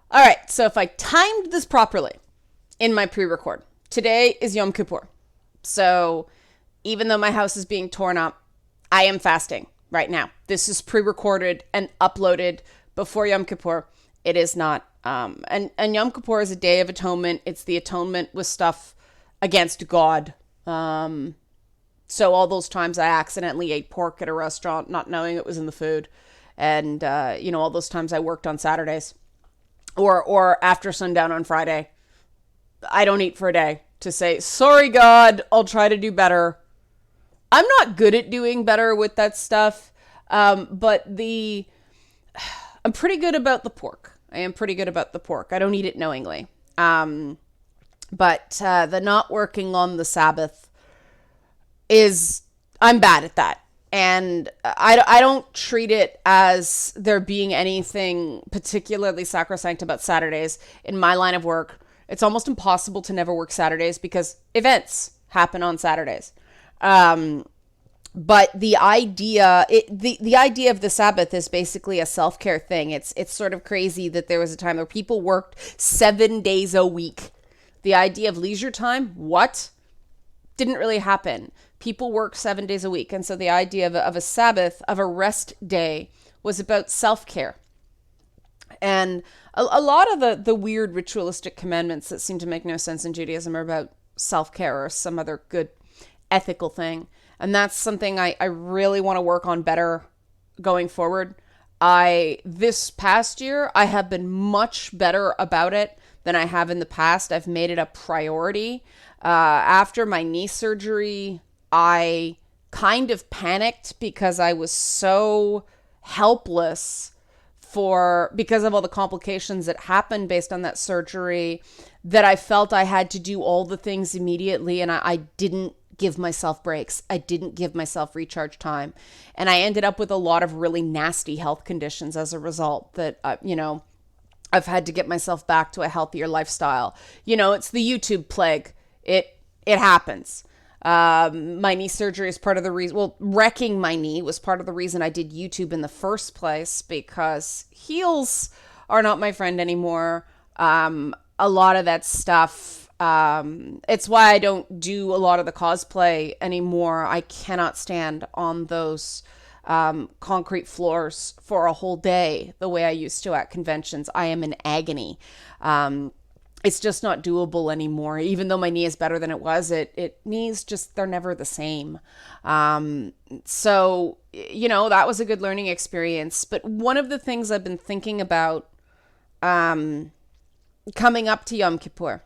All right, so if I timed this properly in my pre-record, today is Yom Kippur. So even though my house is being torn up, I am fasting right now. This is pre-recorded and uploaded before Yom Kippur. It is not. And Yom Kippur is a day of atonement. It's the atonement with stuff against God. So all those times I accidentally ate pork at a restaurant, not knowing it was in the food. And, all those times I worked on Saturdays or after sundown on Friday. I don't eat for a day to say, sorry, God, I'll try to do better. I'm not good at doing better with that stuff. But I'm pretty good about the pork. I am pretty good about the pork. I don't eat it knowingly. But the not working on the Sabbath I'm bad at that. And I don't treat it as there being anything particularly sacrosanct about Saturdays. In my line of work, it's almost impossible to never work Saturdays because events happen on Saturdays. But the idea of the Sabbath is basically a self-care thing. It's sort of crazy that there was a time where people worked 7 days a week. The idea of leisure time, what? Didn't really happen. People work 7 days a week. And so the idea of a Sabbath, of a rest day, was about self-care. And a lot of the weird ritualistic commandments that seem to make no sense in Judaism are about self-care or some other good ethical thing. And that's something I really want to work on better going forward. This past year, I have been much better about it than I have in the past. I've made it a priority. After my knee surgery, I kind of panicked because I was so helpless because of all the complications that happened based on that surgery, that I felt I had to do all the things immediately, and I didn't give myself breaks. I didn't give myself recharge time. And I ended up with a lot of really nasty health conditions as a result that, I've had to get myself back to a healthier lifestyle. It's the YouTube plague. It happens. My knee surgery is part of the reason, wrecking my knee was part of the reason I did YouTube in the first place, because heels are not my friend anymore. A lot of that stuff, it's why I don't do a lot of the cosplay anymore. I cannot stand on those concrete floors for a whole day the way I used to at conventions. I am in agony. It's just not doable anymore. Even though my knee is better than it was, knees just, they're never the same. So, that was a good learning experience. But one of the things I've been thinking about coming up to Yom Kippur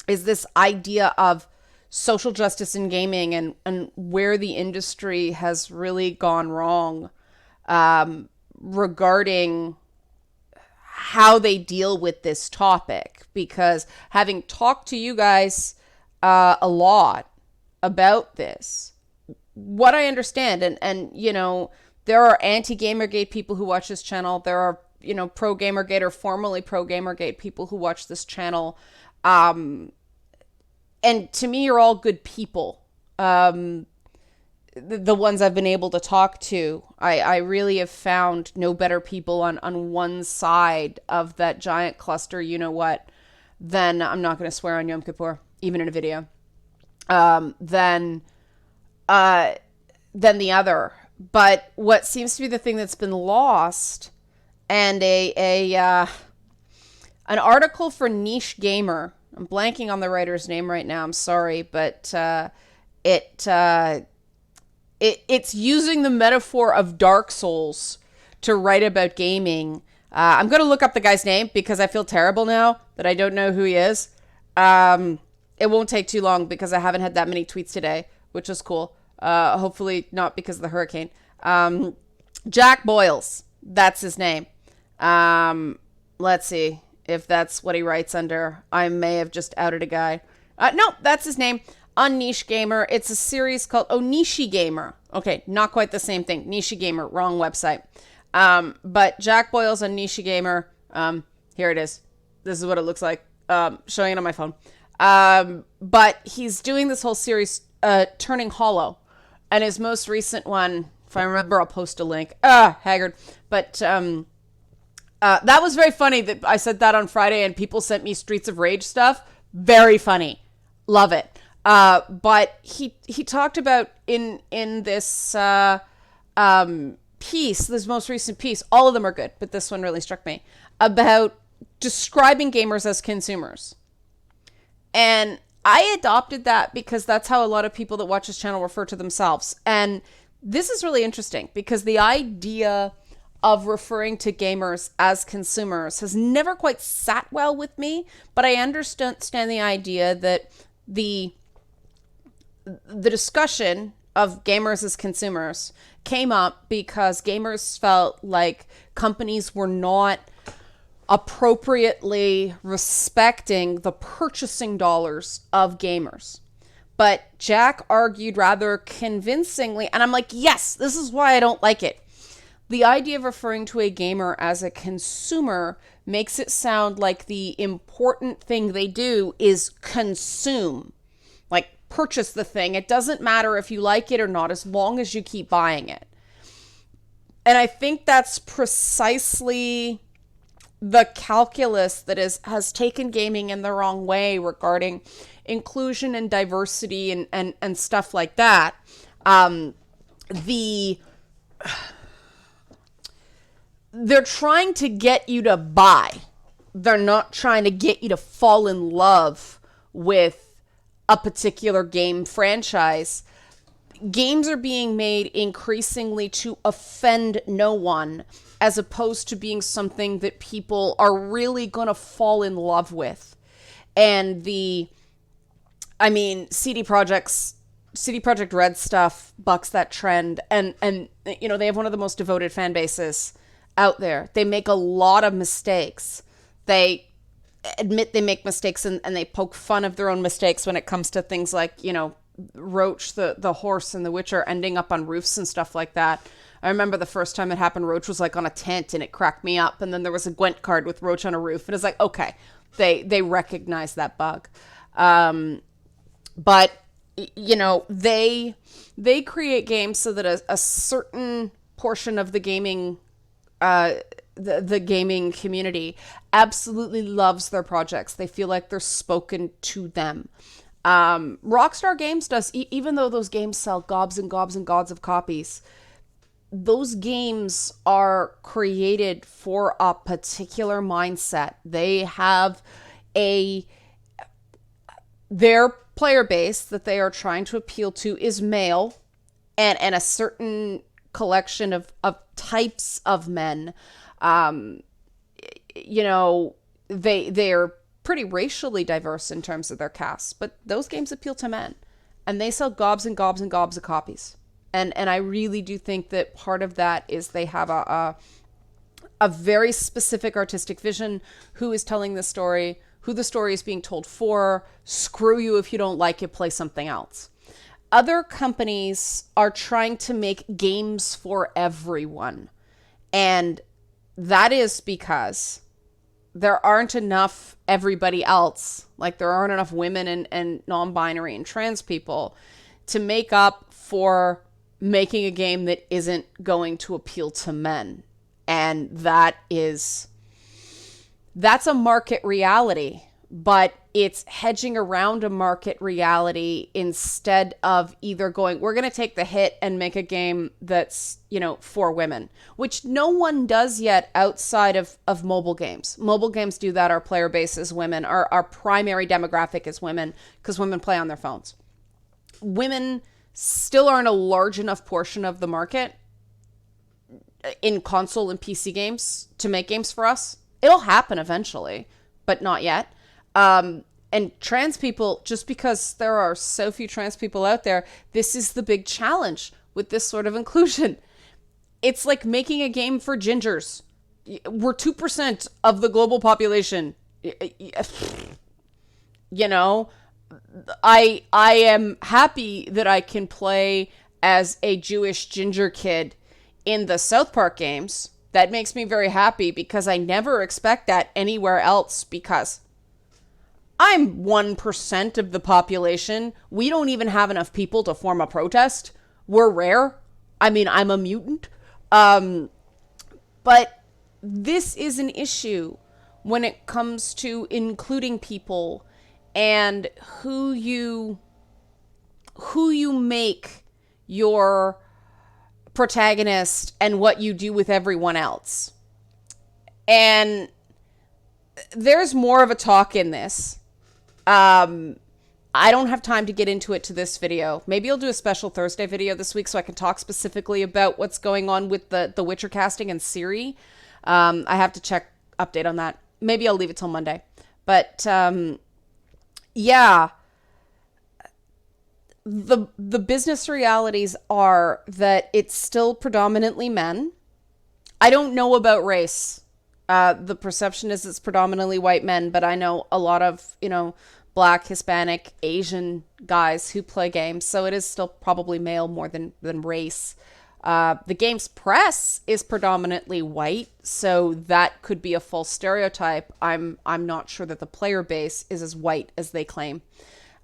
is this idea of social justice in gaming and where the industry has really gone wrong regarding how they deal with this topic. Because having talked to you guys a lot about this, what I understand, and there are anti-Gamergate people who watch this channel. There are, pro-Gamergate or formerly pro-Gamergate people who watch this channel. And to me, you're all good people. The ones I've been able to talk to, I really have found no better people on one side of that giant cluster, than, I'm not going to swear on Yom Kippur, even in a video, than the other. But what seems to be the thing that's been lost, and an article for Niche Gamer, I'm blanking on the writer's name right now, I'm sorry, but it's using the metaphor of Dark Souls to write about gaming. I'm going to look up the guy's name because I feel terrible now that I don't know who he is. It won't take too long because I haven't had that many tweets today, which is cool. Hopefully not because of the hurricane. Jack Boyles, that's his name. Let's see if that's what he writes under. I may have just outed a guy. No, that's his name. On Niche Gamer, it's a series called Niche Gamer. Okay, not quite the same thing. Niche Gamer, wrong website. But Jack Boyles on Niche Gamer. Here it is. This is what it looks like. Showing it on my phone. But he's doing this whole series, Turning Hollow. And his most recent one, if I remember, I'll post a link. Haggard. But That was very funny that I said that on Friday and people sent me Streets of Rage stuff. Very funny. Love it. But he talked about in this piece, this most recent piece, all of them are good, but this one really struck me, about describing gamers as consumers. And I adopted that because that's how a lot of people that watch this channel refer to themselves. And this is really interesting because the idea of referring to gamers as consumers has never quite sat well with me, but I understand the idea that the discussion of gamers as consumers came up because gamers felt like companies were not appropriately respecting the purchasing dollars of gamers. But Jack argued rather convincingly, and I'm like, yes, this is why I don't like it. The idea of referring to a gamer as a consumer makes it sound like the important thing they do is consume, like purchase the thing. It doesn't matter if you like it or not, as long as you keep buying it. And I think that's precisely the calculus that has taken gaming in the wrong way regarding inclusion and diversity and stuff like that. They're trying to get you to buy. They're not trying to get you to fall in love with a particular game franchise. Games are being made increasingly to offend no one, as opposed to being something that people are really going to fall in love with. And CD Projekt Red stuff bucks that trend. And they have one of the most devoted fan bases out there. They make a lot of mistakes. They admit they make mistakes and they poke fun of their own mistakes when it comes to things like, Roach, the horse in The Witcher, ending up on roofs and stuff like that. I remember the first time it happened, Roach was like on a tent and it cracked me up. And then there was a Gwent card with Roach on a roof. And it's like, okay, they recognize that bug. But, they create games so that a certain portion of the gaming the gaming community absolutely loves their projects. They feel like they're spoken to them. Rockstar Games does, even though those games sell gobs and gobs and gobs of copies, those games are created for a particular mindset. They have their player base that they are trying to appeal to is male and a certain collection of types of men. They're pretty racially diverse in terms of their casts, but those games appeal to men and they sell gobs and gobs and gobs of copies. And I really do think that part of that is they have a very specific artistic vision, who is telling the story, who the story is being told for. Screw you if you don't like it, play something else. Other companies are trying to make games for everyone. And that is because there aren't enough everybody else, like there aren't enough women and non-binary and trans people to make up for making a game that isn't going to appeal to men. And that's a market reality, but it's hedging around a market reality instead of either going, we're going to take the hit and make a game that's, for women, which no one does yet outside of mobile games. Mobile games do that. Our player base is women. Our primary demographic is women because women play on their phones. Women still aren't a large enough portion of the market in console and PC games to make games for us. It'll happen eventually, but not yet. And trans people, just because there are so few trans people out there, this is the big challenge with this sort of inclusion. It's like making a game for gingers. We're 2% of the global population. I am happy that I can play as a Jewish ginger kid in the South Park games. That makes me very happy because I never expect that anywhere else because I'm 1% of the population. We don't even have enough people to form a protest. We're rare. I mean, I'm a mutant. But this is an issue when it comes to including people and who you make your protagonist and what you do with everyone else. And there's more of a talk in this. I don't have time to get into it to this video. Maybe I'll do a special Thursday video this week so I can talk specifically about what's going on with the Witcher casting and Ciri. I have to check update on that. Maybe I'll leave it till Monday. But yeah, the business realities are that it's still predominantly men. I don't know about race. The perception is it's predominantly white men, but I know a lot of, Black, Hispanic, Asian guys who play games, so it is still probably male more than race. The game's press is predominantly white, so that could be a false stereotype. I'm not sure that the player base is as white as they claim,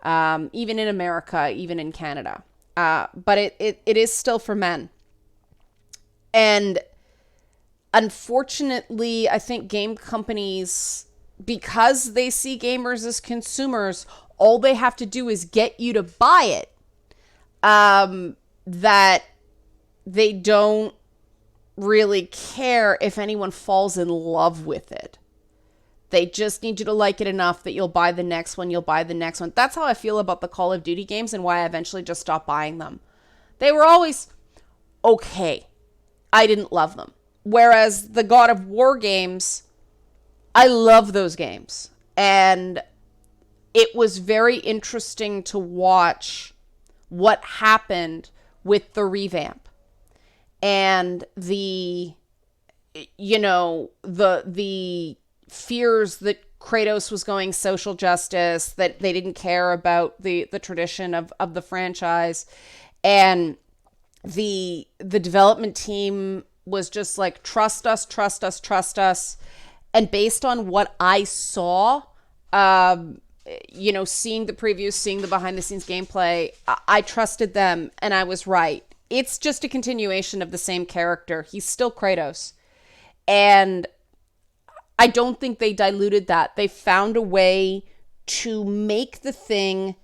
even in America, even in Canada. But it is still for men. And unfortunately, I think game companies, because they see gamers as consumers, all they have to do is get you to buy it. That they don't really care if anyone falls in love with it. They just need you to like it enough that you'll buy the next one, That's how I feel about the Call of Duty games and why I eventually just stopped buying them. They were always okay. I didn't love them. Whereas the God of War games, I love those games. And it was very interesting to watch what happened with the revamp. And the fears that Kratos was going social justice, that they didn't care about the tradition of the franchise. And the development team was just like, trust us. And based on what I saw, seeing the previews, seeing the behind the scenes gameplay, I trusted them and I was right. It's just a continuation of the same character. He's still Kratos. And I don't think they diluted that. They found a way to make the thing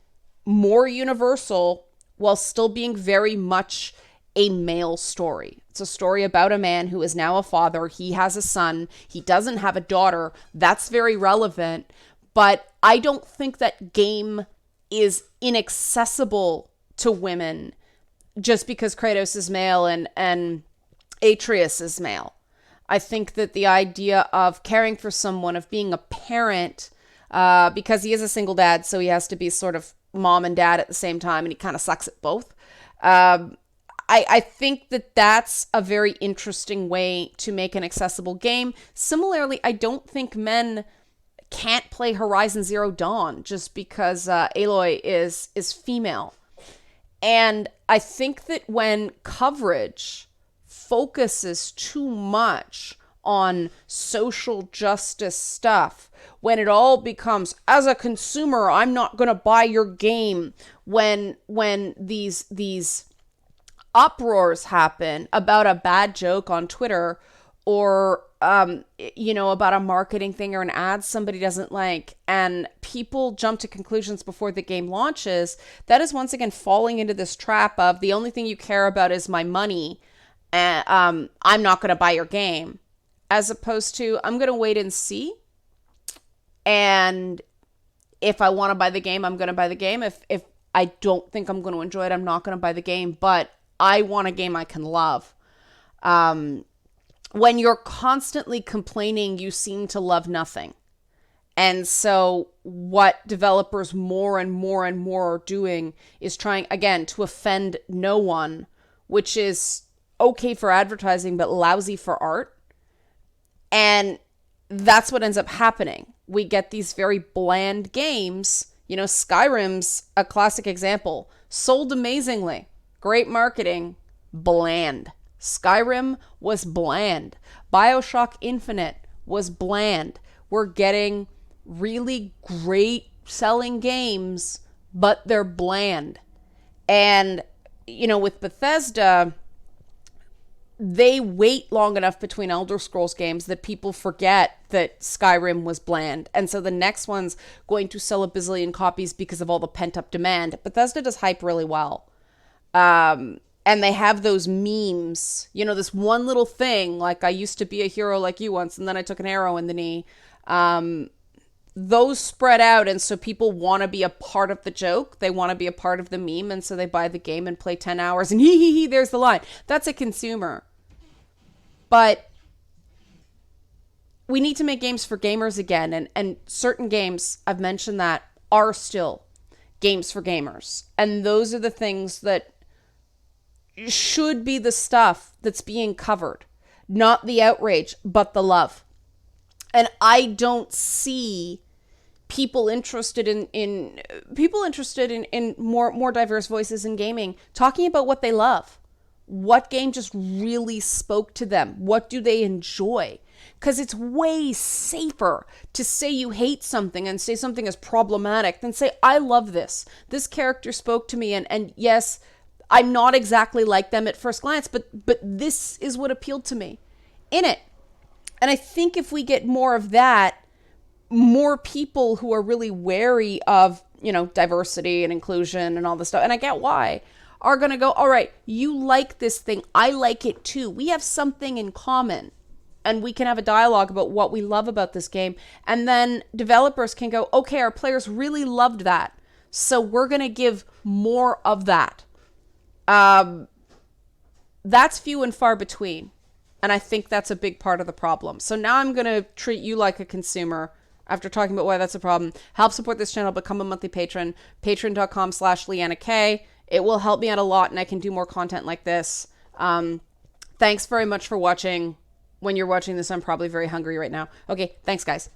more universal while still being very much a male story. It's a story about a man who is now a father. He has a son. He doesn't have a daughter. That's very relevant. But I don't think that game is inaccessible to women just because Kratos is male and Atreus is male. I think that the idea of caring for someone, of being a parent, because he is a single dad, so he has to be sort of mom and dad at the same time, and he kind of sucks at both. I think that that's a very interesting way to make an accessible game. Similarly, I don't think men can't play Horizon Zero Dawn just because Aloy is female. And I think that when coverage focuses too much on social justice stuff, when it all becomes, as a consumer, I'm not going to buy your game, when these uproars happen about a bad joke on Twitter or about a marketing thing or an ad somebody doesn't like, and people jump to conclusions before the game launches, that is once again falling into this trap of the only thing you care about is my money, and I'm not going to buy your game, as opposed to I'm going to wait and see, and if I want to buy the game, I'm going to buy the game. If I don't think I'm going to enjoy it, I'm not going to buy the game, but I want a game I can love. When you're constantly complaining, you seem to love nothing. And so what developers more and more and more are doing is trying, again, to offend no one, which is okay for advertising, but lousy for art. And that's what ends up happening. We get these very bland games. Skyrim's a classic example. Sold amazingly. Great marketing. Bland. Skyrim was bland. BioShock Infinite was bland. We're getting really great selling games, but they're bland. And, with Bethesda, they wait long enough between Elder Scrolls games that people forget that Skyrim was bland. And so the next one's going to sell a bazillion copies because of all the pent up demand. Bethesda does hype really well. And they have those memes, you know, this one little thing, like I used to be a hero like you once, and then I took an arrow in the knee. Those spread out, and so people want to be a part of the joke. They want to be a part of the meme, and so they buy the game and play 10 hours, and hee, there's the line. That's a consumer. But we need to make games for gamers again, and certain games, I've mentioned that, are still games for gamers. And those are the things that should be the stuff that's being covered. Not the outrage, but the love. And I don't see people interested in more diverse voices in gaming talking about what they love. What game just really spoke to them? What do they enjoy? Because it's way safer to say you hate something and say something is problematic than say, I love this. This character spoke to me, and yes, I'm not exactly like them at first glance, but this is what appealed to me in it. And I think if we get more of that, more people who are really wary of, you know, diversity and inclusion and all this stuff, and I get why, are going to go, all right, you like this thing, I like it too. We have something in common, and we can have a dialogue about what we love about this game. And then developers can go, okay, our players really loved that, so we're going to give more of that. That's few and far between. And I think that's a big part of the problem. So now I'm going to treat you like a consumer after talking about why that's a problem. Help support this channel. Become a monthly patron. Patreon.com/LeannaK. It will help me out a lot, and I can do more content like this. Thanks very much for watching. When you're watching this, I'm probably very hungry right now. Okay, thanks, guys.